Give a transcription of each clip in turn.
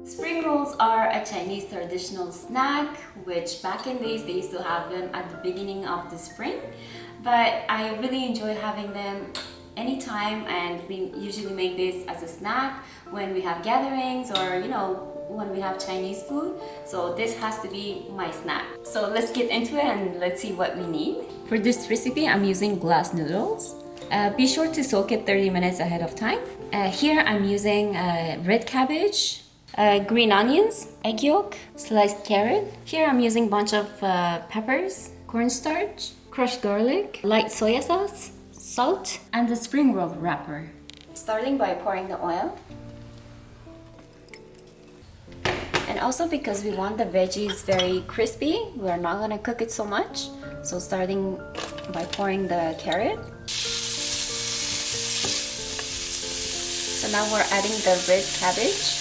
Spring rolls are a Chinese traditional snack, which back in days they used to have them at the beginning of the spring. But I really enjoy having them anytime, and we usually make this as a snack when we have gatherings or when we have Chinese food. So this has to be my snack. So let's get into it and let's see what we need. For this recipe, I'm using glass noodles. Be sure to soak it 30 minutes ahead of time. Here I'm using red cabbage, green onions, egg yolk, sliced carrot. Here I'm using a bunch of peppers, cornstarch, crushed garlic, light soya sauce, salt, and the spring roll wrapper. Starting by pouring the oil. And also because we want the veggies very crispy, we're not gonna cook it so much. So starting by pouring the carrot. So now we're adding the red cabbage.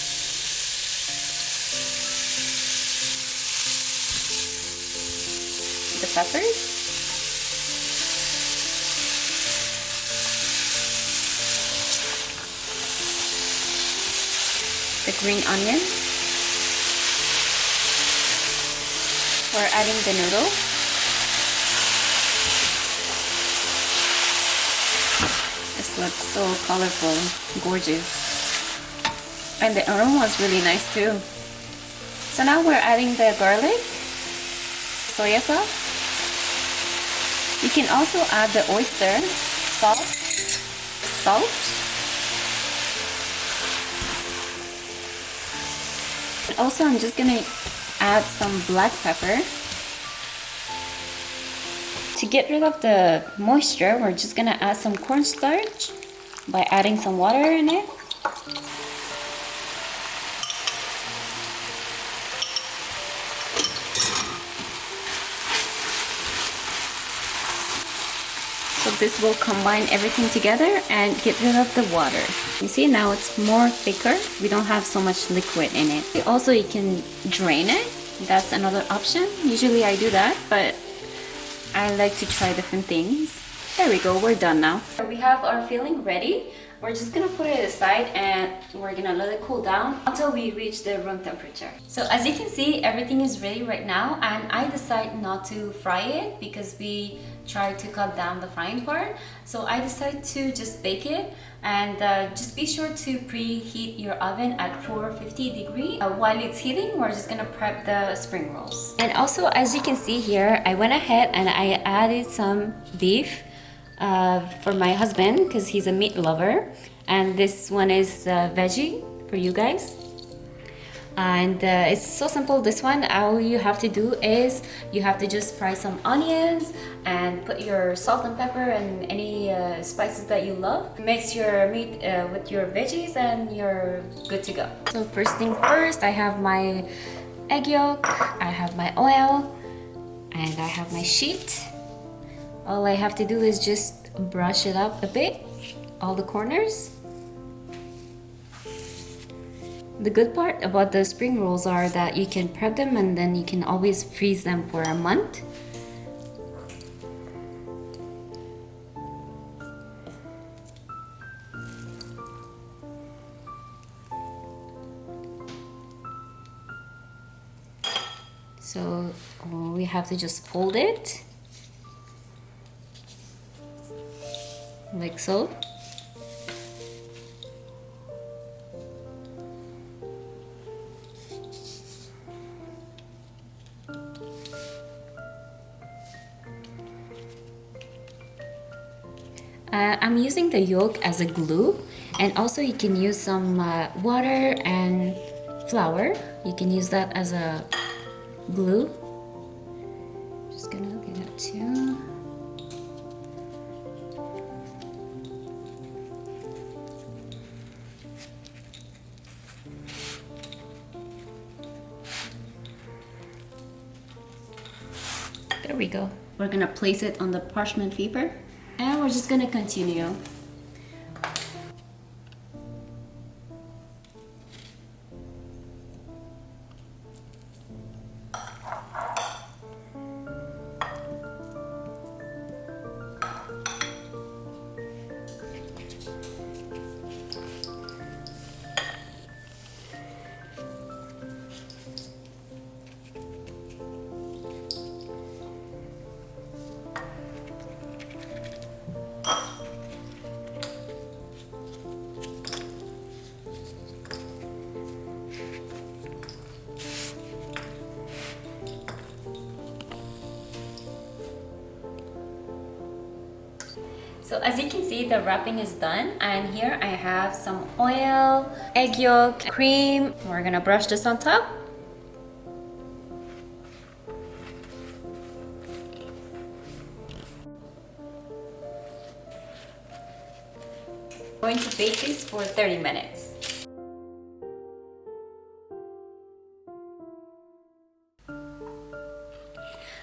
The peppers. The green onions. We're adding the noodles. This looks so colorful, gorgeous. And the aroma is really nice too. So now we're adding the garlic, soya sauce. You can also add the oyster sauce, salt. And also I'm just gonna add some black pepper. To get rid of the moisture, we're just gonna add some cornstarch by adding some water in it. So this will combine everything together and get rid of the water. You see, now it's more thicker. We don't have so much liquid in it. Also, you can drain it. That's another option. Usually I do that, but I like to try different things. There we go, we're done now. We have our filling ready. We're just gonna put it aside and we're gonna let it cool down until we reach the room temperature. So as you can see, everything is ready right now, and I decided not to fry it because we tried to cut down the frying part. So I decided to just bake it, and just be sure to preheat your oven at 450 degrees. While it's heating, we're just gonna prep the spring rolls. And also, as you can see here, I went ahead and I added some beef for my husband because he's a meat lover, and this one is veggie for you guys. And it's so simple. This one, all you have to do is you have to just fry some onions and put your salt and pepper and any spices that you love. Mix your meat with your veggies and you're good to go. So first thing first, I have my egg yolk, I have my oil, and I have my sheet. All I have to do is just brush it up a bit, all the corners. The good part about the spring rolls are that you can prep them and then you can always freeze them for a month. So we have to just fold it like so. I'm using the yolk as a glue, and also you can use some water and flour. You can use that as a glue. Just gonna do that too. There we go. We're gonna place it on the parchment paper. And we're just gonna continue. So as you can see, the wrapping is done, and here I have some oil, egg yolk, cream. We're gonna brush this on top. I'm going to bake this for 30 minutes.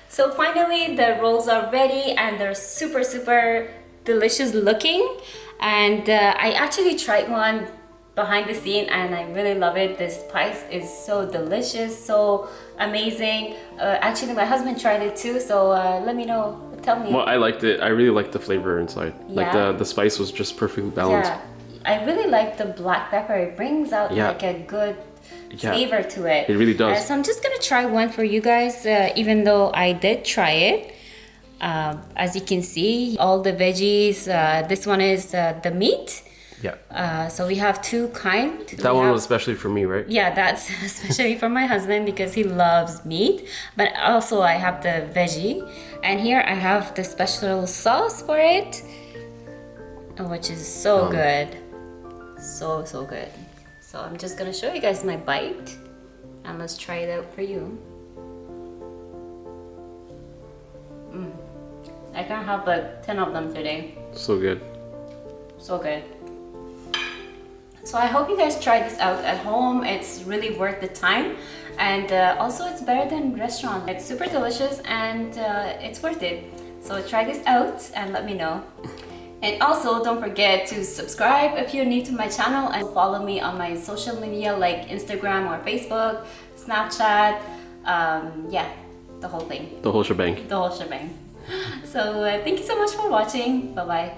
So finally the rolls are ready and they're super delicious looking, and I actually tried one behind the scene and I really love it. The spice is so delicious, so amazing. Actually my husband tried it too, so let me know, tell me. Well, I liked it. I really liked the flavor inside. Yeah. Like the spice was just perfectly balanced. Yeah, I really like the black pepper. It brings out like a good flavor to it. It really does. So I'm just gonna try one for you guys, even though I did try it. As you can see, all the veggies. This one is the meat. Yeah. So we have two kinds. That one was especially for me, right? Yeah, that's especially for my husband because he loves meat. But also I have the veggie, and here I have the special sauce for it, which is so good, so good. So I'm just gonna show you guys my bite, and let's try it out for you. I can have like 10 of them today. So good. So good. So I hope you guys try this out at home. It's really worth the time, and also it's better than restaurant. It's super delicious and it's worth it. So try this out and let me know. And also don't forget to subscribe if you're new to my channel, and follow me on my social media like Instagram or Facebook, Snapchat, yeah, the whole thing. The whole shebang. The whole shebang. So thank you so much for watching. Bye bye.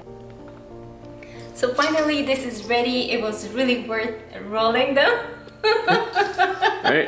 So finally this is ready. It was really worth rolling though. Right?